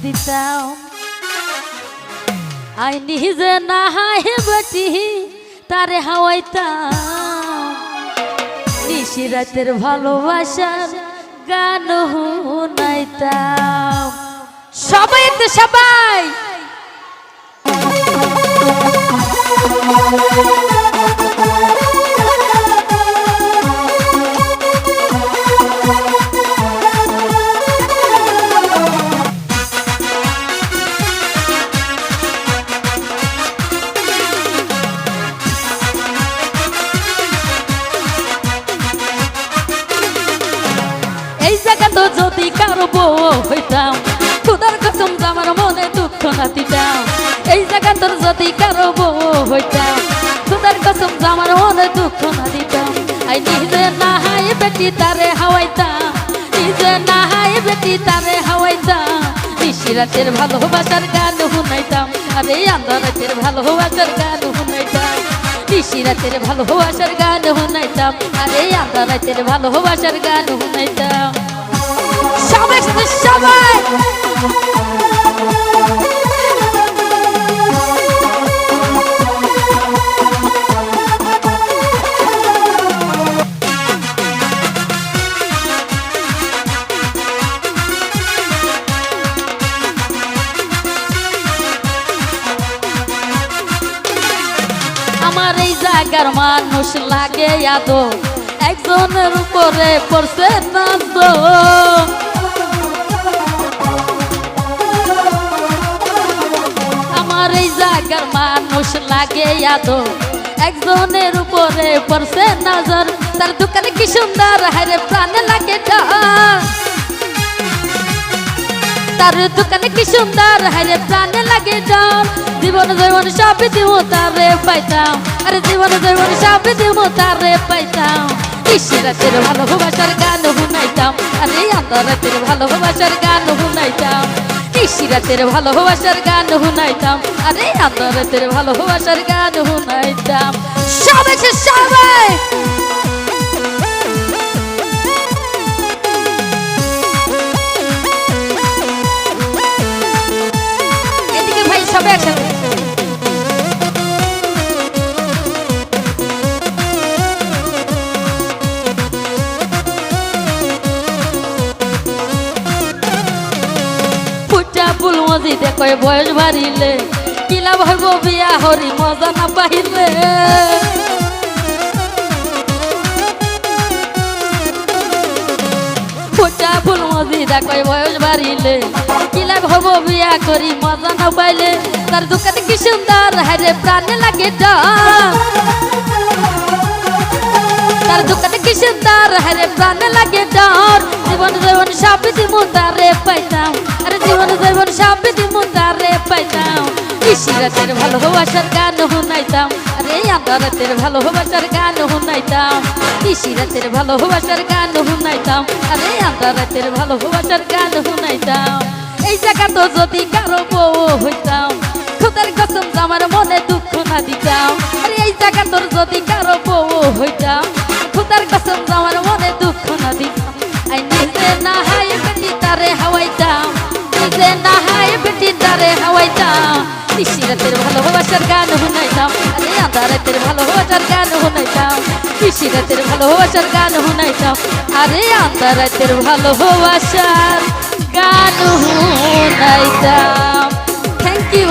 দিতাম। আই নিজে না হাই বেটি তারে হাওয়াইতাম, নিশি রাতের ভালোবাসার গান শুনাইতাম। সবাই তো সবাই তো যদি কারো বউ হইতাম, খুদার কসম আমার মনে দুঃখ না দিতাম। এই জায়গা তোর যদি কারো বউ হইতাম, খুদার কসম আমার মনে দুঃখ না দিতাম। আই নিজে না হাই বেটি তারে হাওয়াইতাম, নিজে না হাই বেটি তারে হাওয়াইতাম। নিশি রাতের ভালোবাসার গান শুনাইতাম, আরে আন্ধার রাতের ভালোবাসার গান শুনাইতাম। নিশি রাতের ভালোবাসার গান শুনাইতাম, আরে আন্ধার রাতের ভালোবাসার গান শুনাইতাম। সবাই সবাই আমার এই জায়গার মানুষ লাগে আদো, একজনের উপরে পড়ছে না তো। আমার এই জায়গার মানুষ লাগে আদো, একজনের উপরে পড়ছে নজর। তার দোকানে কি সুন্দর হারে প্রাণে লাগে ডর, তার দোকানে কি সুন্দর হারে প্রাণে লাগে ডর। জীবন জীবন সব দিব তারে পাইতাম, আরে জীবন জীবন সব দিব তারে পাইতাম। নিশি রাতের ভালোবাসার গান শুনাইতাম, আরে আন্ধার রাতের ভালোবাসার গান শুনাইতাম। নিশি রাতের ভালোবাসার গান শুনাইতাম, আরে আন্ধার রাতের ভালোবাসার গান শুনাইতাম। সবাই সবাই এদিকে ভাই সবাই একসাথে। ফুল মজিদে কয় বয়স বাড়িলে কি লাভ হইব বিয়া হরি মজা না পাইলে। ফুটা ফুল মজিদে কয় বয়স বাড়িলে কি লাভ হইব বিয়া করি মজা না পাইলে। তার দোকানে কি সুন্দর হারে প্রাণে লাগে ডর, তার দোকানে কি সুন্দর হারে প্রাণে লাগে ডর। জীবন জীবন সব দিব তারে পাইতাম, আরে জীবন জীবন সব দিব তারে পাইতাম। নিশি রাতের ভালোবাসার গান শুনাইতাম, আরে আন্ধার রাতের ভালোবাসার গান শুনাইতাম। নিশি রাতের ভালোবাসার গান শুনাইতাম, আরে আন্ধার রাতের ভালোবাসার গান শুনাইতাম। এই জায়গা তো যদি কারো বউ হইতাম, খুদার কসম আমার মনে দুঃখ না দিতাম। আরে এই জায়গা তোর যদি কারো বউ হইতাম, খুদার কসম আমার মনে দুঃখ না দিতাম। আই নিজে না হাই বেটি তারে হাওয়াইতাম, নিজে না হাই বেটি তারে হাওয়াইতাম। নিশি রাতের ভালোবাসার গান শুনাইতাম, আরে আন্ধার রাতের ভালোবাসার গান শুনাইতাম। নিশি রাতের ভালোবাসার গান শুনাইতাম, আরে আন্ধার রাতের ভালোবাসার গান শুনাইতাম। Thank you.